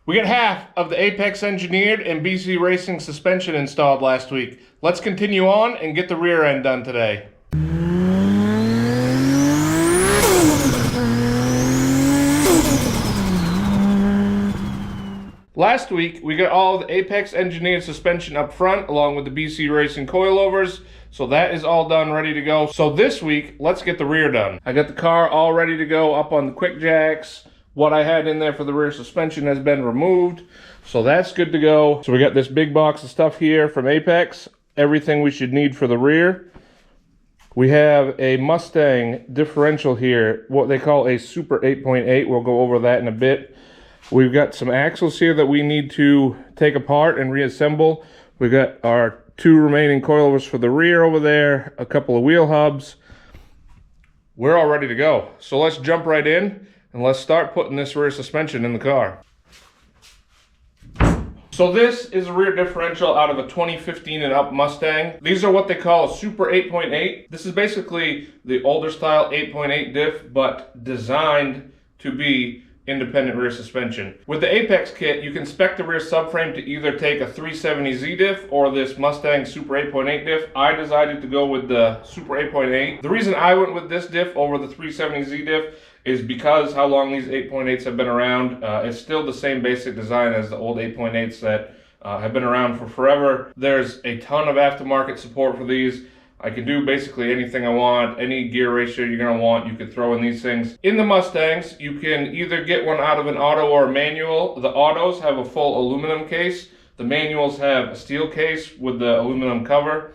We got half of the Apex Engineered and BC Racing suspension installed last week. Let's continue on and get the rear end done today. Last week, we got all the Apex Engineered suspension up front along with the BC Racing coilovers. So that is all done, ready to go. So this week, let's get the rear done. I got the car all ready to go up on the quick jacks. What I had in there for the rear suspension has been removed. So that's good to go. So we got this big box of stuff here from Apex. Everything we should need for the rear. We have a Mustang differential here, what they call a Super 8.8. We'll go over that in a bit. We've got some axles here that we need to take apart and reassemble. We've got our two remaining coilovers for the rear over there, a couple of wheel hubs. We're all ready to go. So let's jump right in and let's start putting this rear suspension in the car. So this is a rear differential out of a 2015 and up Mustang. These are what they call a Super 8.8. This is basically the older style 8.8 diff, but designed to be independent rear suspension. With the Apex kit, you can spec the rear subframe to either take a 370Z diff or this Mustang Super 8.8 diff. I decided to go with the Super 8.8. The reason I went with this diff over the 370Z diff is because how long these 8.8s have been around. It's still the same basic design as the old 8.8s that have been around for forever. There's a ton of aftermarket support for these. I can do basically anything I want, any gear ratio you're gonna want, you could throw in these things. In the Mustangs, you can either get one out of an auto or a manual. The autos have a full aluminum case. The manuals have a steel case with the aluminum cover.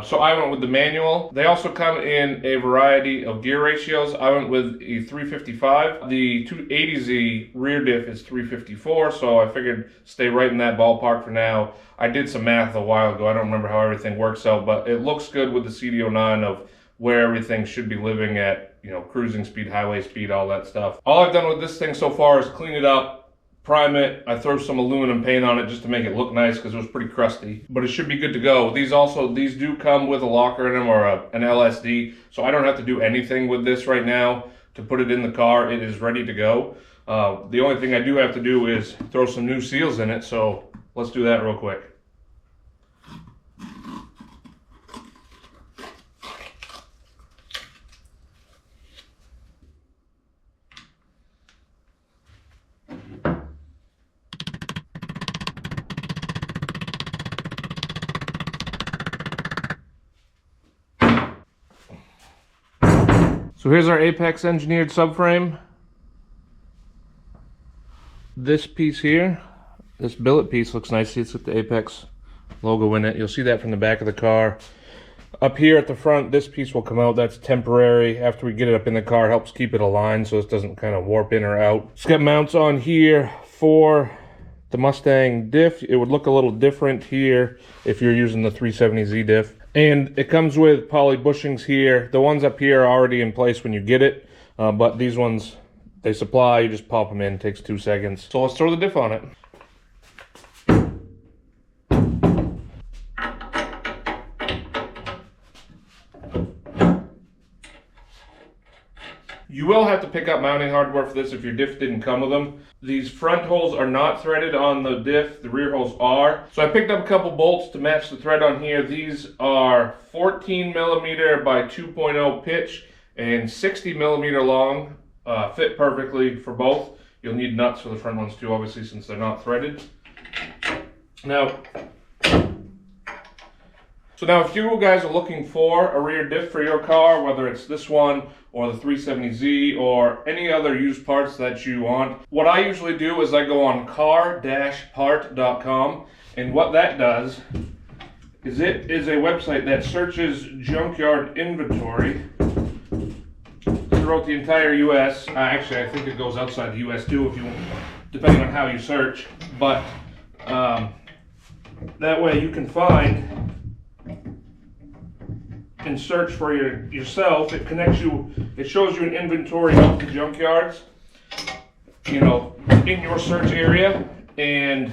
So I went with the manual. They also come in a variety of gear ratios. I went with a 355. The 280Z rear diff is 354, so I figured stay right in that ballpark for now. I did some math a while ago. I don't remember how everything works out, but it looks good with the CD09 of where everything should be living at, you know, cruising speed, highway speed, all that stuff. All I've done with this thing so far is clean it up, prime it. I throw some aluminum paint on it just to make it look nice because it was pretty crusty, but it should be good to go. These do come with a locker in them or an LSD, so I don't have to do anything with this right now to put it in the car. It is ready to go. The only thing I do have to do is throw some new seals in it, so let's do that real quick. So here's our Apex Engineered subframe. This piece here, this billet piece looks nice. It's got the Apex logo in it. You'll see that from the back of the car. Up here at the front, this piece will come out. That's temporary. After we get it up in the car, it helps keep it aligned so it doesn't kind of warp in or out. It's got mounts on here for the Mustang diff. It would look a little different here if you're using the 370Z diff. And it comes with poly bushings here. The ones up here are already in place when you get it, but these ones, they supply, you just pop them in, it takes 2 seconds. So let's throw the diff on it. You will have to pick up mounting hardware for this if your diff didn't come with them. These front holes are not threaded on the diff, the rear holes are. So I picked up a couple bolts to match the thread on here. These are 14mm by 2.0 pitch and 60mm long. Fit perfectly for both. You'll need nuts for the front ones too, obviously, since they're not threaded. Now if you guys are looking for a rear diff for your car, whether it's this one or the 370Z or any other used parts that you want, what I usually do is I go on car-part.com, and what that does is it is a website that searches junkyard inventory throughout the entire US. Actually, I think it goes outside the US too, if you, depending on how you search, but that way you can find and search for yourself. It connects you, it shows you an inventory of the junkyards, you know, in your search area, and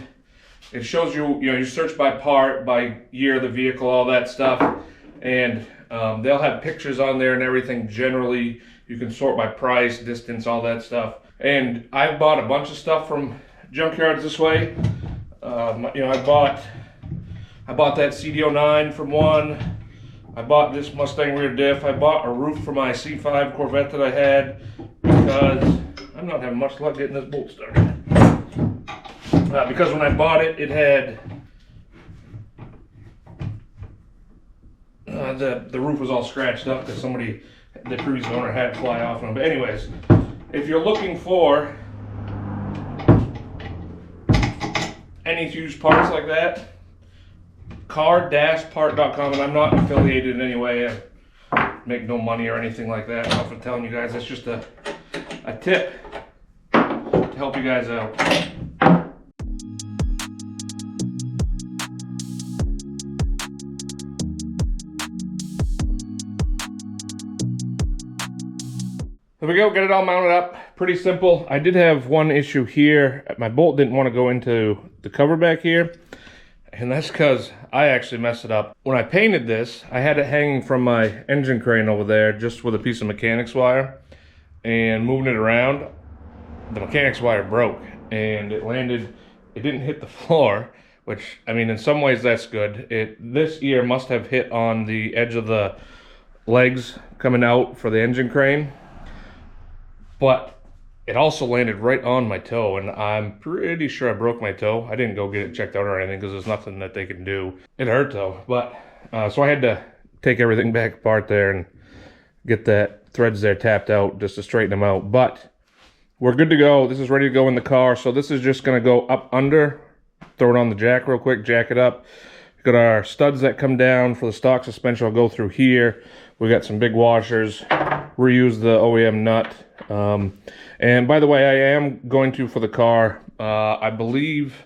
it shows you, you know, you search by part, by year of the vehicle, all that stuff, and they'll have pictures on there and everything. Generally, you can sort by price, distance, all that stuff. And I've bought a bunch of stuff from junkyards this way. You know, I bought that CD09 from one. I bought this Mustang rear diff. I bought a roof for my C5 Corvette that I had because I'm not having much luck getting this bolt started. Because when I bought it, it had the roof was all scratched up because the previous owner had it fly off on them. But anyways, if you're looking for any used parts like that, car-part.com, and I'm not affiliated in any way. I make no money or anything like that off of telling you guys. That's just a tip to help you guys out. There we go, get it all mounted up. Pretty simple. I did have one issue here. My bolt didn't want to go into the cover back here, and that's because I actually messed it up. When I painted this, I had it hanging from my engine crane over there just with a piece of mechanics wire, and moving it around, the mechanics wire broke, and it didn't hit the floor, which, I mean, in some ways that's good. This ear must have hit on the edge of the legs coming out for the engine crane, but it also landed right on my toe, and I'm pretty sure I broke my toe. I didn't go get it checked out or anything because there's nothing that they can do. It hurt though, but so I had to take everything back apart there and get that threads there tapped out just to straighten them out. But we're good to go. This is ready to go in the car. So this is just gonna go up under, throw it on the jack real quick, jack it up. We've got our studs that come down for the stock suspension. I'll go through here. We got some big washers, reuse the OEM nut. And by the way, I am going to, for the car, I believe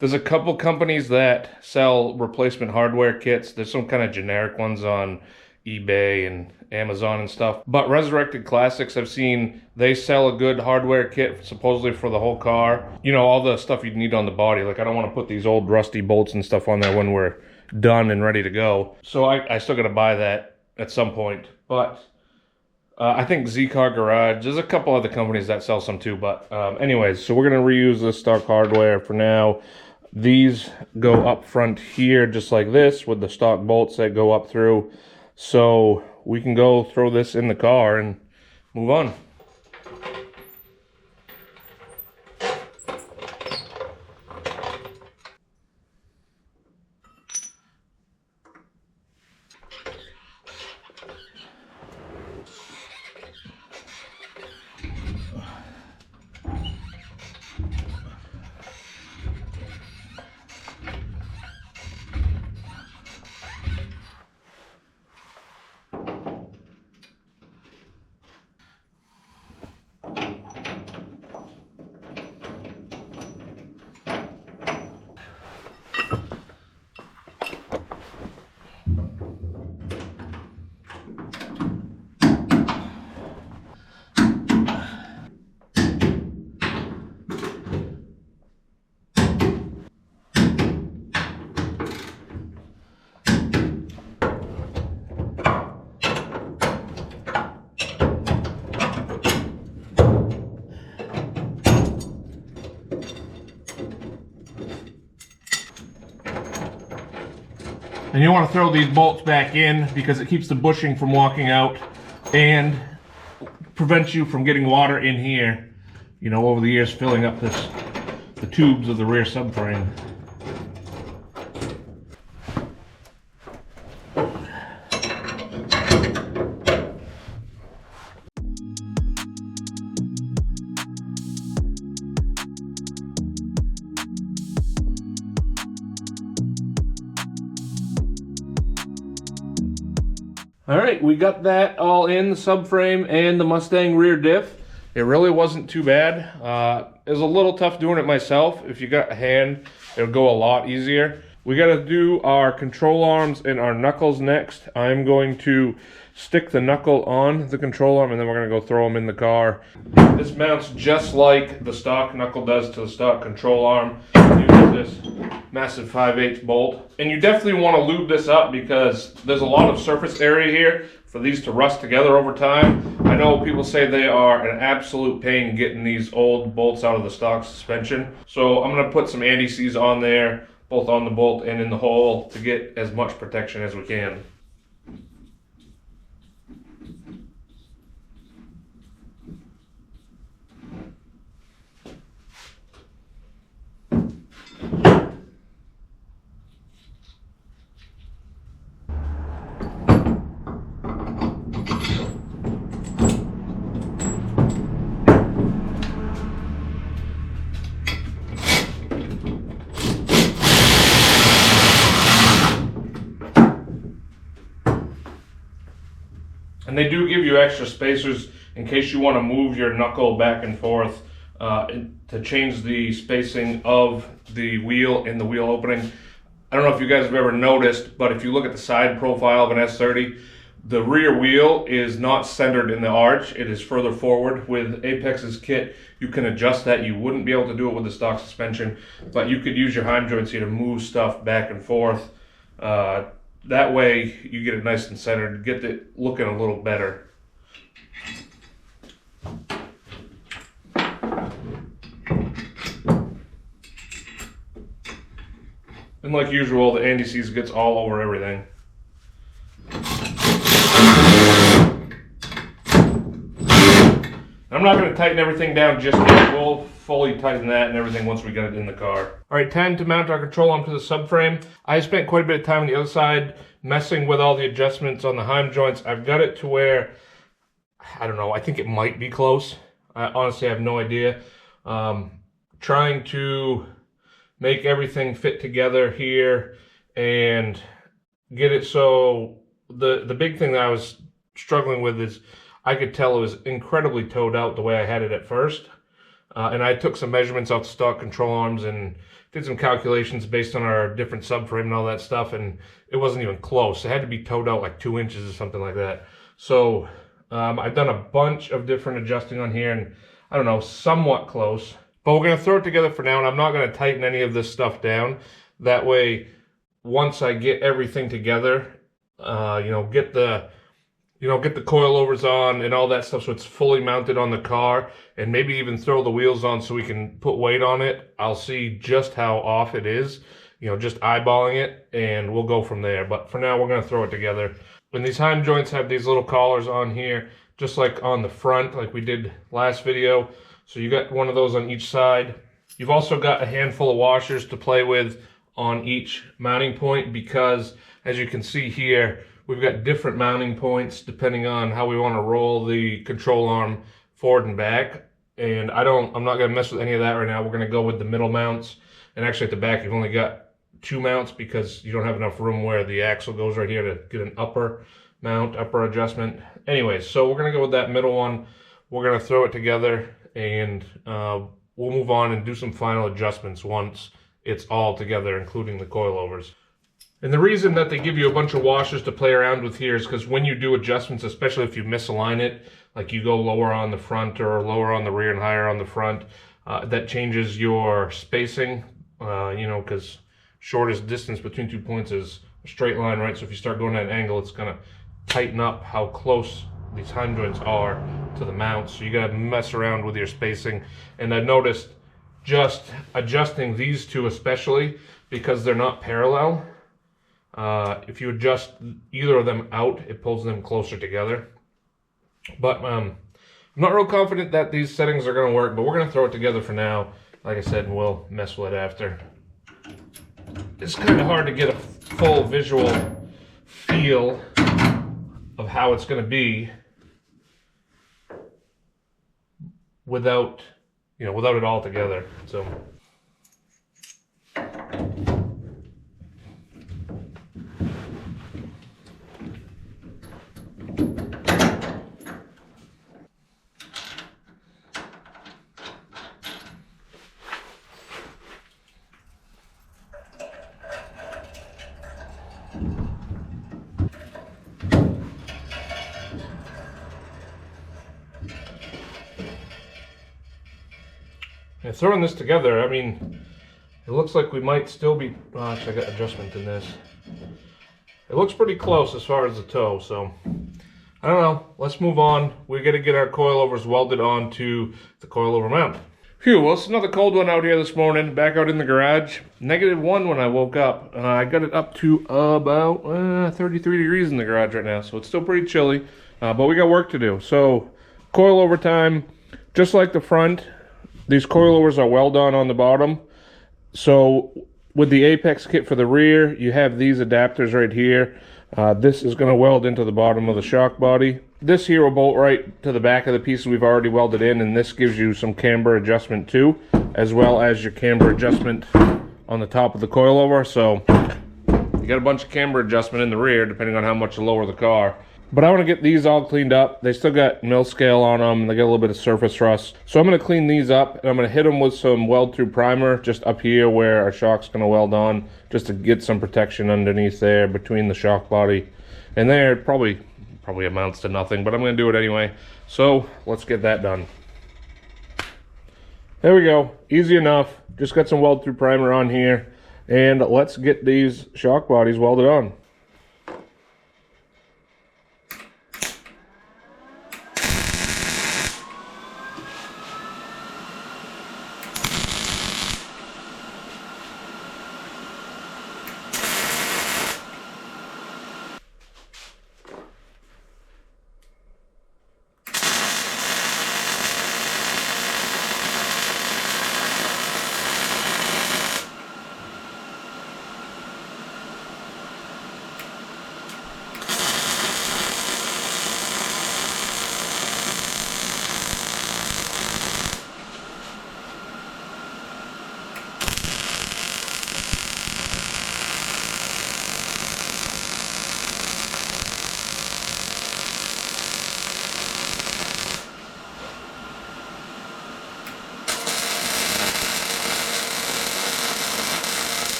there's a couple companies that sell replacement hardware kits. There's some kind of generic ones on eBay and Amazon and stuff. But Resurrected Classics, I've seen they sell a good hardware kit supposedly for the whole car. You know, all the stuff you'd need on the body. Like, I don't want to put these old rusty bolts and stuff on there when we're done and ready to go. So I still got to buy that at some point. But I think Z-Car Garage, there's a couple other companies that sell some too, but anyways, so we're going to reuse this stock hardware for now. These go up front here just like this with the stock bolts that go up through, so we can go throw this in the car and move on. And you want to throw these bolts back in because it keeps the bushing from walking out and prevents you from getting water in here, you know, over the years filling up the tubes of the rear subframe. All right, we got that all in, the subframe and the Mustang rear diff. It really wasn't too bad. It was a little tough doing it myself. If you got a hand, it'll go a lot easier. We got to do our control arms and our knuckles next. I'm going to stick the knuckle on the control arm and then we're going to go throw them in the car. This mounts just like the stock knuckle does to the stock control arm. Using this massive 5/8 bolt. And you definitely want to lube this up because there's a lot of surface area here for these to rust together over time. I know people say they are an absolute pain getting these old bolts out of the stock suspension. So I'm going to put some anti-seize on there, both on the bolt and in the hole, to get as much protection as we can. And they do give you extra spacers in case you want to move your knuckle back and forth to change the spacing of the wheel in the wheel opening. I don't know if you guys have ever noticed, but if you look at the side profile of an S30, the rear wheel is not centered in the arch. It is further forward. With Apex's kit, you can adjust that. You wouldn't be able to do it with the stock suspension, but you could use your heim joints here to move stuff back and forth. That way you get it nice and centered, get it looking a little better. And like usual, the anti-seize gets all over everything. I'm not going to tighten everything down just yet. We'll fully tighten that and everything once we get it in the car. All right, time to mount our control arm to the subframe. I spent quite a bit of time on the other side messing with all the adjustments on the heim joints. I've got it to where, I don't know, I think it might be close. I honestly have no idea. Trying to make everything fit together here and get it so the big thing that I was struggling with is I could tell it was incredibly towed out the way I had it at first. And I took some measurements off the stock control arms and did some calculations based on our different subframe and all that stuff, and it wasn't even close. It had to be towed out like 2 inches or something like that. So I've done a bunch of different adjusting on here, and I don't know, somewhat close. But we're going to throw it together for now, and I'm not going to tighten any of this stuff down. That way, once I get everything together, get the coilovers on and all that stuff so it's fully mounted on the car, and maybe even throw the wheels on so we can put weight on it. I'll see just how off it is, just eyeballing it, and we'll go from there. But for now, we're going to throw it together. And these heim joints have these little collars on here, just like on the front, like we did last video. So you got one of those on each side. You've also got a handful of washers to play with on each mounting point, because as you can see here, we've got different mounting points depending on how we want to roll the control arm forward and back. And I'm not going to mess with any of that right now. We're going to go with the middle mounts. And actually at the back, you've only got 2 mounts because you don't have enough room where the axle goes right here to get an upper mount, upper adjustment. Anyways, so we're going to go with that middle one. We're going to throw it together, and we'll move on and do some final adjustments once it's all together, including the coilovers. And the reason that they give you a bunch of washers to play around with here is because when you do adjustments, especially if you misalign it, like you go lower on the front or lower on the rear and higher on the front, that changes your spacing, because shortest distance between 2 points is a straight line, right? So if you start going at an angle, it's going to tighten up how close these heim joints are to the mount. So you got to mess around with your spacing. And I noticed just adjusting these two especially, because they're not parallel, if you adjust either of them out, it pulls them closer together. But I'm not real confident that these settings are going to work, but we're going to throw it together for now, like I said, and we'll mess with it after. It's kind of hard to get a full visual feel of how it's going to be without it all together. So and throwing this together, I mean, it looks like we might still be, actually I got adjustment in this. It looks pretty close as far as the toe, so I I don't know. Let's move on. We got to get our coilovers welded onto the coilover mount. Phew, well, it's another cold one out here this morning. Back out in the garage. -1 when I woke up. I got it up to about 33 degrees in the garage right now, so it's still pretty chilly. But we got work to do. So, coilover time. Just like the front, these coilovers are well done on the bottom. So, with the Apex kit for the rear, you have these adapters right here. This is going to weld into the bottom of the shock body. This here will bolt right to the back of the pieces we've already welded in, and this gives you some camber adjustment too, as well as your camber adjustment on the top of the coilover. So you got a bunch of camber adjustment in the rear depending on how much you lower the car. But I want to get these all cleaned up. They still got mill scale on them. They got a little bit of surface rust. So I'm going to clean these up, and I'm going to hit them with some weld through primer just up here where our shock's going to weld on, just to get some protection underneath there between the shock body and there. It probably amounts to nothing, but I'm going to do it anyway. So let's get that done. There we go. Easy enough. Just got some weld through primer on here, and let's get these shock bodies welded on.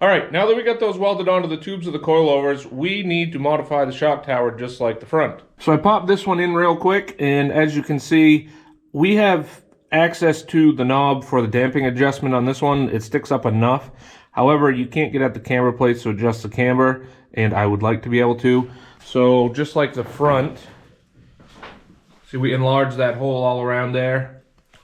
All right, now that we got those welded onto the tubes of the coilovers, we need to modify the shock tower just like the front. So I popped this one in real quick, and as you can see, we have access to the knob for the damping adjustment on this one. It sticks up enough. However, you can't get at the camber plates to adjust the camber, and I would like to be able to. So just like the front, see, we enlarged that hole all around there.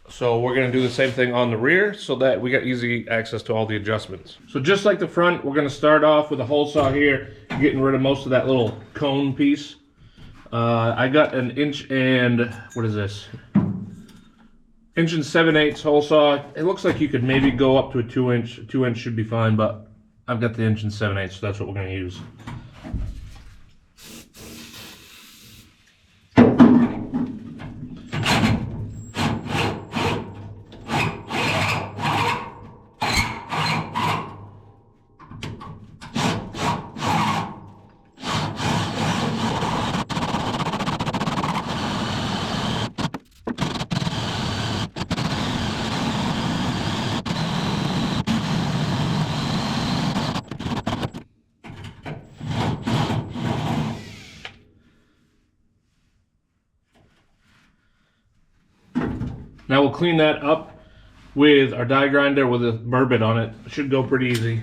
So we're going to do the same thing on the rear so that we got easy access to all the adjustments. So just like the front, we're going to start off with a hole saw here, getting rid of most of that little cone piece. I got an 1 and, what is this? 1 7/8 hole saw. It looks like you could maybe go up to a 2 inch. 2 inch should be fine, but I've got the 1 7/8, so that's what we're going to use. Now we'll clean that up with our die grinder with a burr bit on it. It should go pretty easy.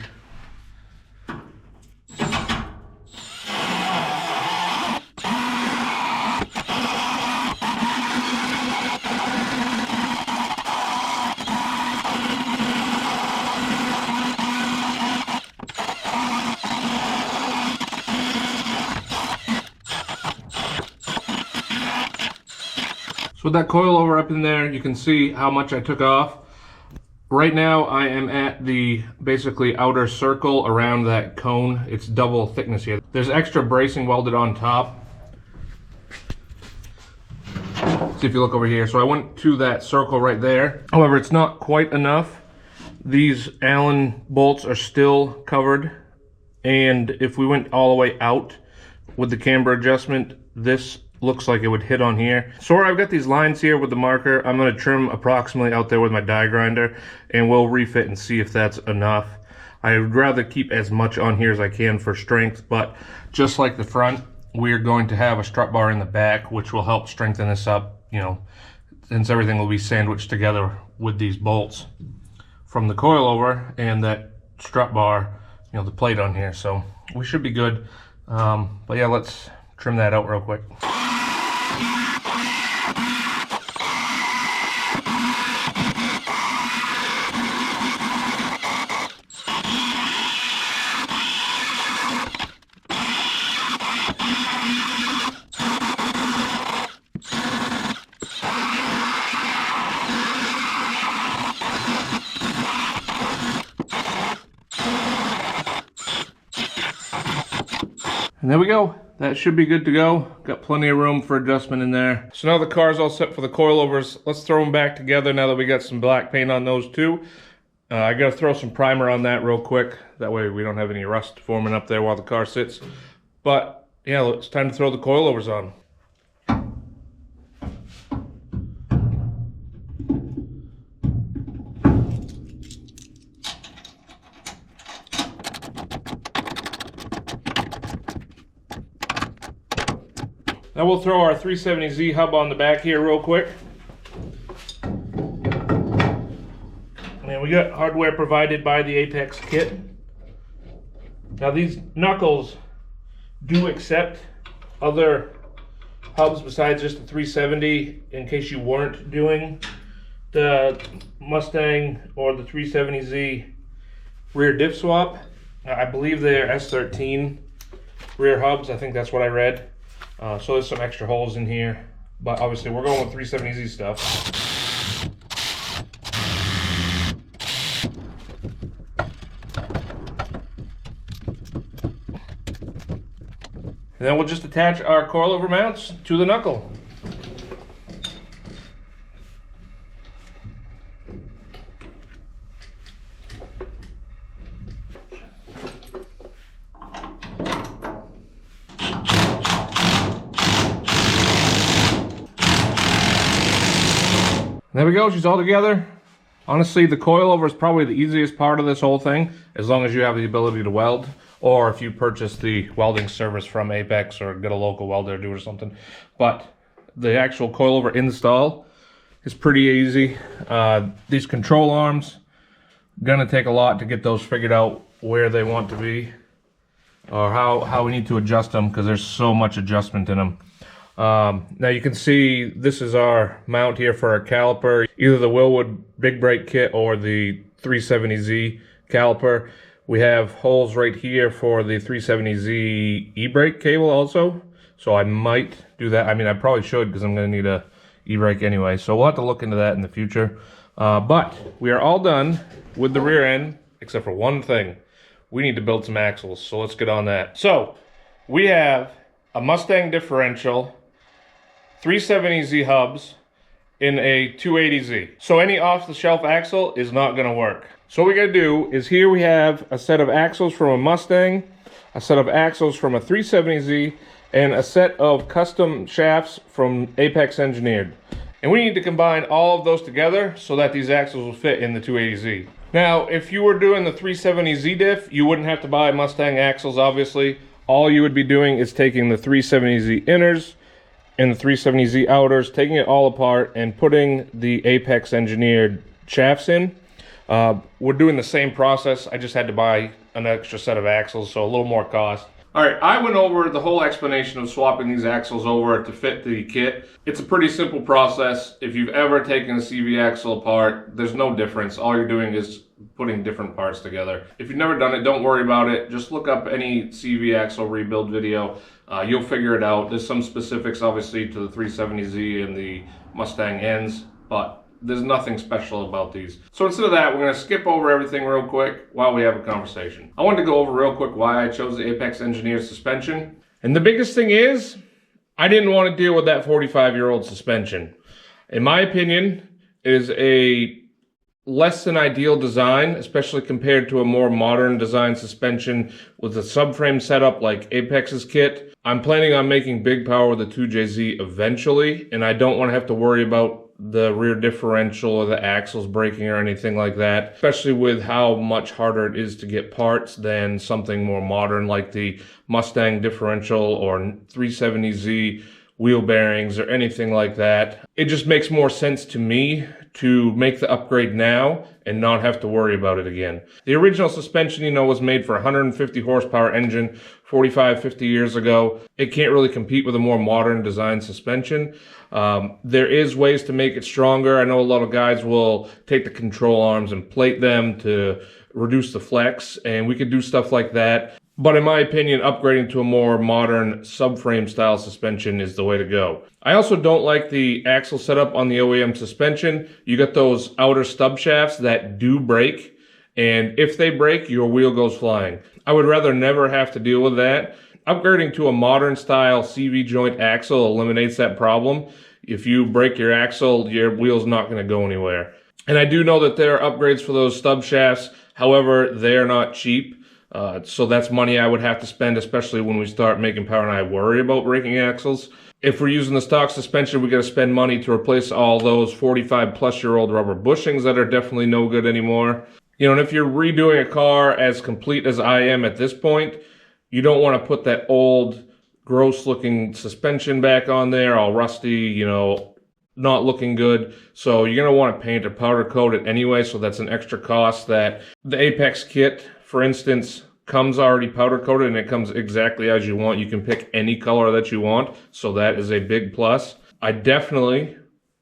So with that coilover up in there, you can see how much I took off. Right now I am at the basically outer circle around that cone. It's double thickness here. There's extra bracing welded on top. See if you look over here. So I went to that circle right there. However, it's not quite enough. These Allen bolts are still covered. And if we went all the way out with the camber adjustment, this looks like it would hit on here. So I've got these lines here with the marker. I'm going to trim approximately out there with my die grinder, and we'll refit and see if that's enough. I would rather keep as much on here as I can for strength, but just like the front, we're going to have a strut bar in the back, which will help strengthen this up, you know, since everything will be sandwiched together with these bolts from the coilover and that strut bar, you know, the plate on here. So we should be good. But yeah, let's trim that out real quick. And there we go. That should be good to go. Got plenty of room for adjustment in there. So now the car's all set for the coilovers. Let's throw them back together now that we got some black paint on those too. I gotta throw some primer on that real quick. That way we don't have any rust forming up there while the car sits. But yeah, it's time to throw the coilovers on. Now we'll throw our 370Z hub on the back here real quick. And we got hardware provided by the Apex kit. Now these knuckles do accept other hubs besides just the 370 in case you weren't doing the Mustang or the 370Z rear diff swap. I believe they're S13 rear hubs. I think that's what I read. So there's some extra holes in here, but obviously we're going with 370Z stuff. And then we'll just attach our coilover mounts to the knuckle. There we go, she's all together. Honestly, the coilover is probably the easiest part of this whole thing, as long as you have the ability to weld, or if you purchase the welding service from Apex or get a local welder to do or something. But the actual coilover install is pretty easy. These control arms, gonna take a lot to get those figured out where they want to be, or how we need to adjust them, because there's so much adjustment in them. Now you can see this is our mount here for our caliper, either the Willwood big brake kit or the 370Z caliper. We have holes right here for the 370Z e-brake cable also, so I might do that. I mean, I probably should, because I'm going to need a e-brake anyway, so we'll have to look into that in the future. But we are all done with the rear end, except for one thing. We need to build some axles, so let's get on that. So we have a Mustang differential, 370Z hubs in a 280Z. So any off-the-shelf axle is not going to work. So what we got to do is, here we have a set of axles from a Mustang, a set of axles from a 370Z, and a set of custom shafts from Apex Engineered. And we need to combine all of those together so that these axles will fit in the 280Z. Now, if you were doing the 370Z diff, you wouldn't have to buy Mustang axles, obviously. All you would be doing is taking the 370Z inners and the 370Z outers, taking it all apart and putting the Apex Engineered shafts in. We're doing the same process. I just had to buy an extra set of axles, so a little more cost. All right, I went over the whole explanation of swapping these axles over to fit the kit. It's a pretty simple process. If you've ever taken a CV axle apart, there's no difference. All you're doing is putting different parts together. If you've never done it, don't worry about it. Just look up any CV axle rebuild video. You'll figure it out. There's some specifics, obviously, to the 370Z and the Mustang ends, but there's nothing special about these. So instead of that, we're going to skip over everything real quick while we have a conversation. I wanted to go over real quick why I chose the Apex Engineered suspension. And the biggest thing is, I didn't want to deal with that 45-year-old suspension. In my opinion, it is a less than ideal design, especially compared to a more modern design suspension with a subframe setup like Apex's kit. I'm planning on making big power with the 2JZ eventually, and I don't want to have to worry about the rear differential or the axles breaking or anything like that, especially with how much harder it is to get parts than something more modern like the Mustang differential or 370Z wheel bearings or anything like that. It just makes more sense to me to make the upgrade now and not have to worry about it again. The original suspension, you know, was made for a 150 horsepower engine 45, 50 years ago. It can't really compete with a more modern design suspension. There is ways to make it stronger. I know a lot of guys will take the control arms and plate them to reduce the flex, and we could do stuff like that. But in my opinion, upgrading to a more modern subframe style suspension is the way to go. I also don't like the axle setup on the OEM suspension. You got those outer stub shafts that do break, and if they break, your wheel goes flying. I would rather never have to deal with that. Upgrading to a modern style CV joint axle eliminates that problem. If you break your axle, your wheel's not going to go anywhere. And I do know that there are upgrades for those stub shafts. However, they're not cheap. So that's money I would have to spend, especially when we start making power and I worry about breaking axles. If we're using the stock suspension, we got to spend money to replace all those 45-plus-year-old rubber bushings that are definitely no good anymore. You know, and if you're redoing a car as complete as I am at this point, you don't want to put that old, gross-looking suspension back on there, all rusty, you know, not looking good. So you're going to want to paint or powder coat it anyway, so that's an extra cost that the Apex kit, for instance, comes already powder coated and it comes exactly as you want. You can pick any color that you want, so that is a big plus. I definitely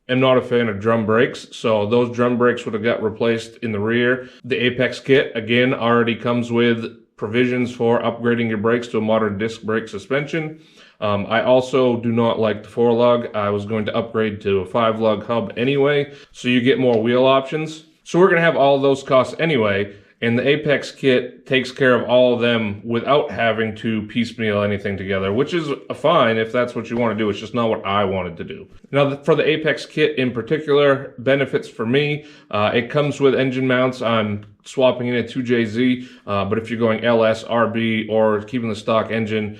am not a fan of drum brakes, so those drum brakes would have got replaced in the rear. The Apex kit, again, already comes with provisions for upgrading your brakes to a modern disc brake suspension. I also do not like the 4-lug. I was going to upgrade to a 5-lug hub anyway, so you get more wheel options. So we're going to have all of those costs anyway. And the Apex kit takes care of all of them without having to piecemeal anything together, which is fine if that's what you want to do. It's just not what I wanted to do. Now, for the Apex kit in particular, benefits for me, it comes with engine mounts. I'm swapping in a 2JZ, but if you're going LS, RB, or keeping the stock engine,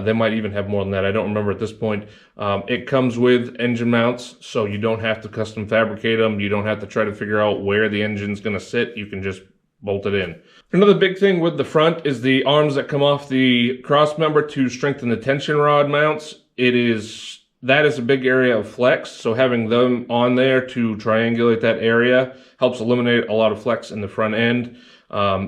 they might even have more than that. I don't remember at this point. It comes with engine mounts, so you don't have to custom fabricate them. You don't have to try to figure out where the engine's going to sit. You can just bolt it in. Another big thing with the front is the arms that come off the cross member to strengthen the tension rod mounts. That is a big area of flex, so having them on there to triangulate that area helps eliminate a lot of flex in the front end.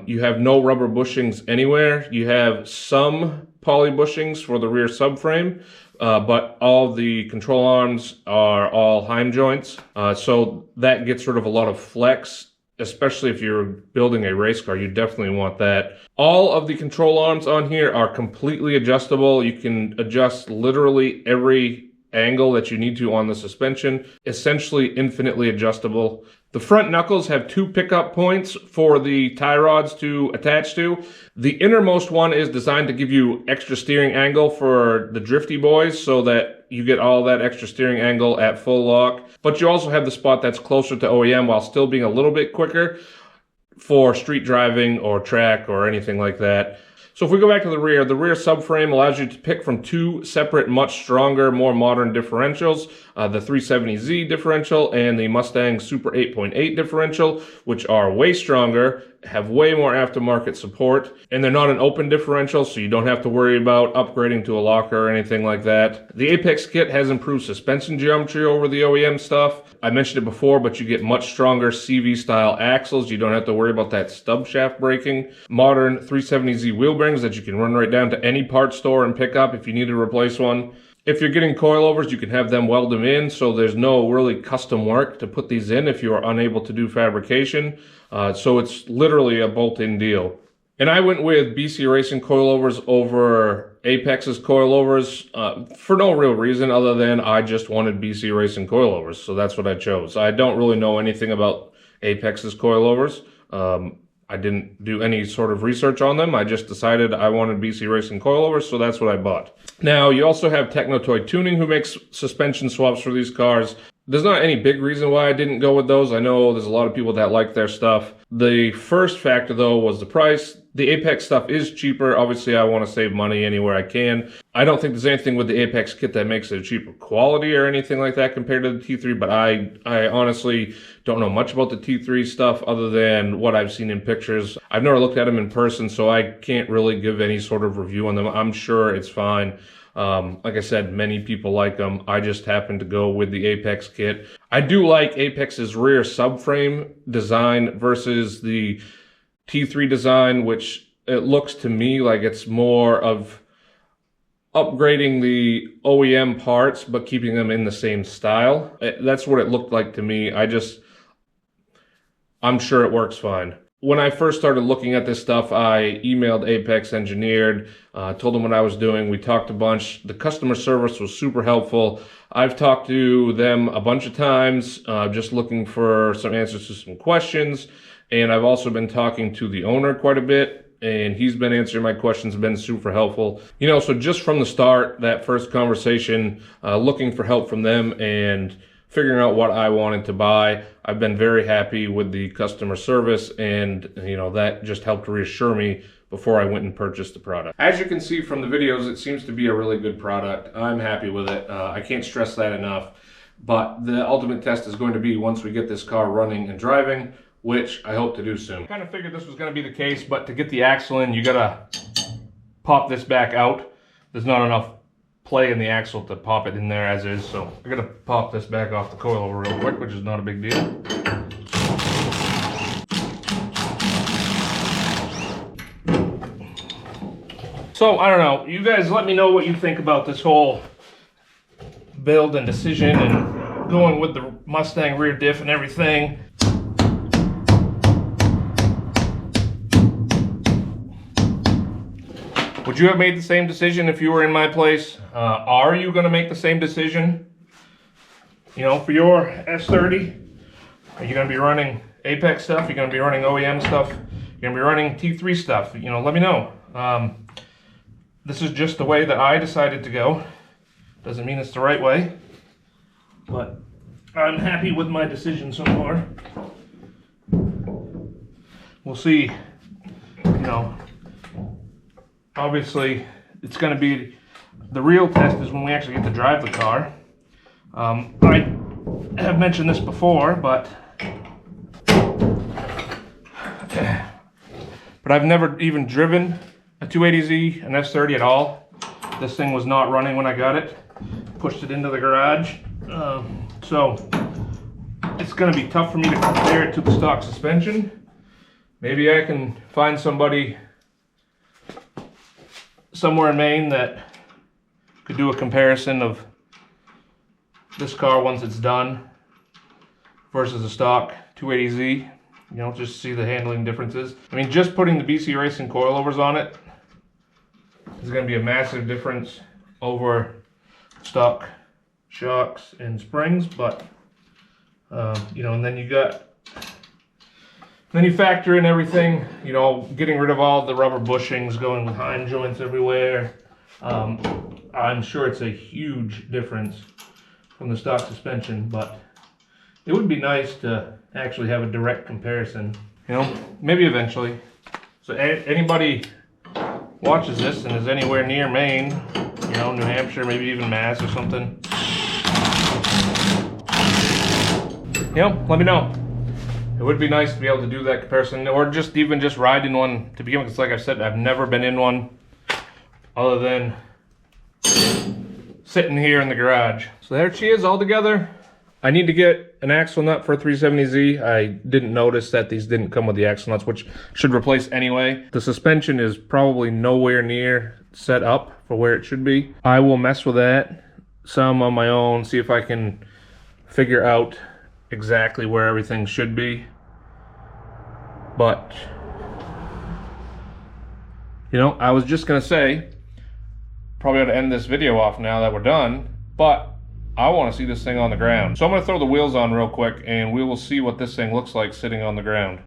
You have no rubber bushings anywhere. You have some poly bushings for the rear subframe, but all the control arms are all Heim joints, so that gets rid of a lot of flex. Especially if you're building a race car, you definitely want that. All of the control arms on here are completely adjustable. You can adjust literally every angle that you need to on the suspension. Essentially infinitely adjustable. The front knuckles have 2 pickup points for the tie rods to attach to. The innermost one is designed to give you extra steering angle for the drifty boys so that you get all that extra steering angle at full lock. But you also have the spot that's closer to OEM while still being a little bit quicker for street driving or track or anything like that. So if we go back to the rear subframe allows you to pick from 2 separate, much stronger, more modern differentials, the 370Z differential and the Mustang Super 8.8 differential, which are way stronger, have way more aftermarket support, and they're not an open differential, so you don't have to worry about upgrading to a locker or anything like that. The Apex kit has improved suspension geometry over the OEM stuff. I mentioned it before, but you get much stronger CV-style axles. You don't have to worry about that stub shaft breaking. Modern 370Z wheel bearings that you can run right down to any part store and pick up if you need to replace one. If you're getting coilovers, you can have them weld them in, so there's no really custom work to put these in if you are unable to do fabrication. So it's literally a bolt-in deal. And I went with BC Racing coilovers over Apex's coilovers for no real reason other than I just wanted BC Racing coilovers, so that's what I chose. I don't really know anything about Apex's coilovers. I didn't do any sort of research on them. I just decided I wanted BC Racing coilovers, so that's what I bought. Now, you also have Technotoy Tuning, who makes suspension swaps for these cars. There's not any big reason why I didn't go with those. I know there's a lot of people that like their stuff. The first factor though was the price. The Apex stuff is cheaper. Obviously I want to save money anywhere I can. I don't think there's anything with the Apex kit that makes it a cheaper quality or anything like that compared to the T3, but I honestly don't know much about the T3 stuff other than what I've seen in pictures. I've never looked at them in person, so I can't really give any sort of review on them. I'm sure it's fine. Like I said, many people like them. I just happen to go with the Apex kit. I do like Apex's rear subframe design versus the T3 design, which it looks to me like it's more of upgrading the OEM parts but keeping them in the same style. That's what it looked like to me. I'm sure it works fine. When I first started looking at this stuff, I emailed Apex Engineered, told them what I was doing. We talked a bunch. The customer service was super helpful. I've talked to them a bunch of times, just looking for some answers to some questions. And I've also been talking to the owner quite a bit, and he's been answering my questions, been super helpful. You know, so just from the start, that first conversation, looking for help from them and figuring out what I wanted to buy, I've been very happy with the customer service, and you know, that just helped reassure me before I went and purchased the product. As you can see from the videos, it seems to be a really good product. I'm happy with it. I can't stress that enough. But the ultimate test is going to be once we get this car running and driving, which I hope to do soon. I kind of figured this was going to be the case, but to get the axle in, you gotta pop this back out. There's not enough play in the axle to pop it in there as is, so I gotta pop this back off the coilover real quick, which is not a big deal. So I don't know, you guys let me know what you think about this whole build and decision and going with the Mustang rear diff and everything. Would you have made the same decision if you were in my place? Are you going to make the same decision, you know, for your S30? Are you going to be running Apex stuff? Are you going to be running OEM stuff? You're going to be running T3 stuff? You know, let me know. This is just the way that I decided to go. Doesn't mean it's the right way, but I'm happy with my decision so far. We'll see, you know. Obviously, it's going to be, the real test is when we actually get to drive the car. I have mentioned this before, but I've never even driven a 280Z, an S30 at all. This thing was not running when I got it. Pushed it into the garage. So it's going to be tough for me to compare it to the stock suspension. Maybe I can find somebody somewhere in Maine that could do a comparison of this car once it's done versus a stock 280Z. You know, just see the handling differences. I mean, just putting the BC Racing coilovers on it is going to be a massive difference over stock shocks and springs, but you know, and then you factor in everything, you know, getting rid of all the rubber bushings, going with Heim joints everywhere. I'm sure it's a huge difference from the stock suspension, but it would be nice to actually have a direct comparison, you know, maybe eventually. So anybody watches this and is anywhere near Maine, you know, New Hampshire, maybe even Mass or something, you know, let me know. It would be nice to be able to do that comparison, or just even just ride in one to begin with. Because like I've said, I've never been in one other than sitting here in the garage. So there she is all together. I need to get an axle nut for a 370Z. I didn't notice that these didn't come with the axle nuts, which should replace anyway. The suspension is probably nowhere near set up for where it should be. I will mess with that some on my own, see if I can figure out exactly where everything should be. But you know, I was just gonna say, probably ought to end this video off now that we're done, but I want to see this thing on the ground. So I'm gonna throw the wheels on real quick and we will see what this thing looks like sitting on the ground.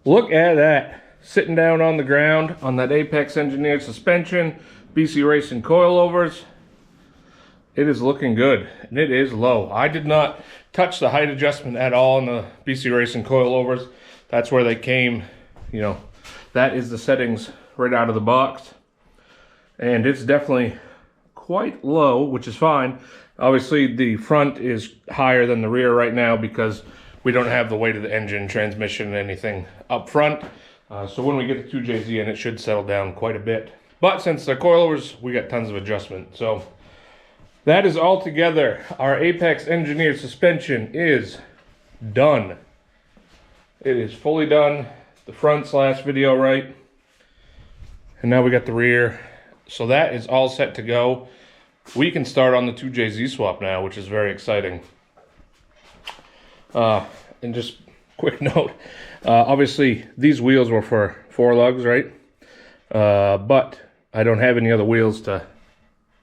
Look at that. Sitting down on the ground on that Apex engineered suspension, BC Racing coilovers. It is looking good, and it is low. I did not touch the height adjustment at all in the BC Racing coilovers. That's where they came, you know, that is the settings right out of the box. And it's definitely quite low, which is fine. Obviously, the front is higher than the rear right now because we don't have the weight of the engine, transmission, and anything up front. So when we get the 2JZ in, it should settle down quite a bit. But since they're coilovers, we got tons of adjustment. So that is all together. Our Apex engineered suspension is done. It is fully done. The front's last video right. And now we got the rear. So that is all set to go. We can start on the 2JZ swap now, which is very exciting. And just quick note, obviously these wheels were for 4 lugs, right? But I don't have any other wheels to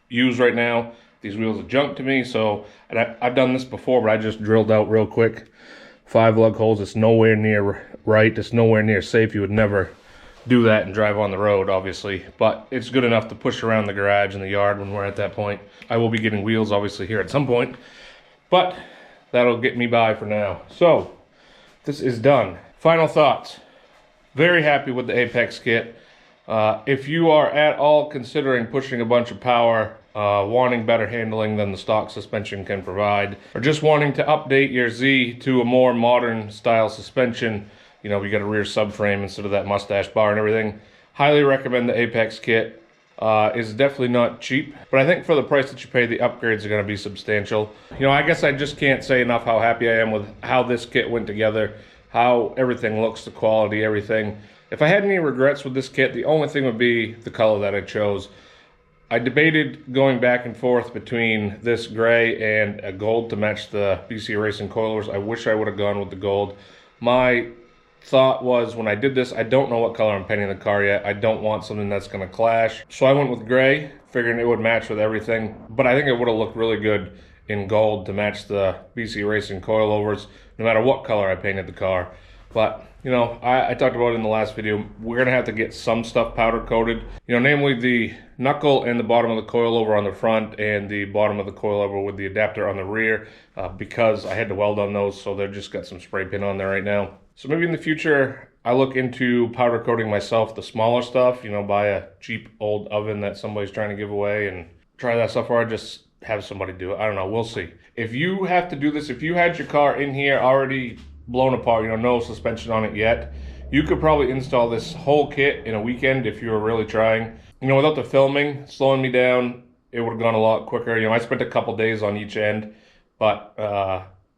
use right now. These wheels are junk to me, so, and I've done this before, but I just drilled out real quick 5 lug holes. It's nowhere near right. It's nowhere near safe. You would never do that and drive on the road, obviously, but it's good enough to push around the garage and the yard when we're at that point. I will be getting wheels, obviously, here at some point, but that'll get me by for now. So this is done. Final thoughts. Very happy with the Apex kit. If you are at all considering pushing a bunch of power, wanting better handling than the stock suspension can provide, or just wanting to update your Z to a more modern style suspension, you know, we got a rear subframe instead of that mustache bar and everything, highly recommend the Apex kit. It's definitely not cheap, but I think for the price that you pay, the upgrades are going to be substantial. You know, I guess I just can't say enough how happy I am with how this kit went together, how everything looks, the quality, everything. If I had any regrets with this kit, the only thing would be the color that I chose. I debated going back and forth between this gray and a gold to match the BC Racing coilovers. I wish I would have gone with the gold. My thought was, when I did this, I don't know what color I'm painting the car yet. I don't want something that's going to clash. So I went with gray, figuring it would match with everything. But I think it would have looked really good in gold to match the BC Racing coilovers, no matter what color I painted the car. But, you know, I talked about it in the last video. We're going to have to get some stuff powder coated. You know, namely the knuckle and the bottom of the coilover on the front and the bottom of the coilover with the adapter on the rear, because I had to weld on those, so they've just got some spray paint on there right now. So maybe in the future, I look into powder coating myself the smaller stuff, you know, buy a cheap old oven that somebody's trying to give away and try that stuff, or I just have somebody do it. I don't know, we'll see. If you have to do this, if you had your car in here already blown apart, you know, no suspension on it yet, you could probably install this whole kit in a weekend if you were really trying. You know, without the filming slowing me down, it would have gone a lot quicker. You know, I spent a couple days on each end, but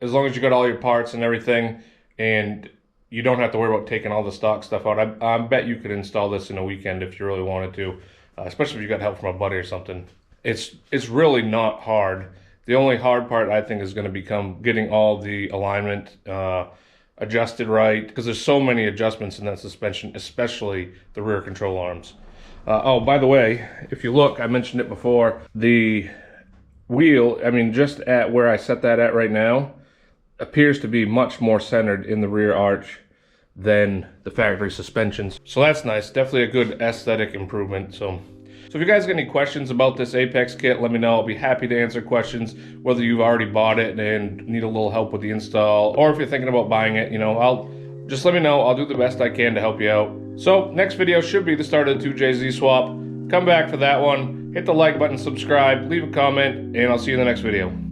as long as you got all your parts and everything, and you don't have to worry about taking all the stock stuff out, I bet you could install this in a weekend if you really wanted to, especially if you got help from a buddy or something. It's really not hard. The only hard part, I think, is going to become getting all the alignment adjusted right, because there's so many adjustments in that suspension, especially the rear control arms. Oh, by the way, if you look, I mentioned it before, the wheel, I mean, just at where I set that at right now, appears to be much more centered in the rear arch than the factory suspensions. So that's nice, definitely a good aesthetic improvement. So if you guys got any questions about this Apex kit, let me know. I'll be happy to answer questions, whether you've already bought it and need a little help with the install, or if you're thinking about buying it, you know, just let me know. I'll do the best I can to help you out. So next video should be the start of the 2JZ swap. Come back for that one. Hit the like button, subscribe, leave a comment, and I'll see you in the next video.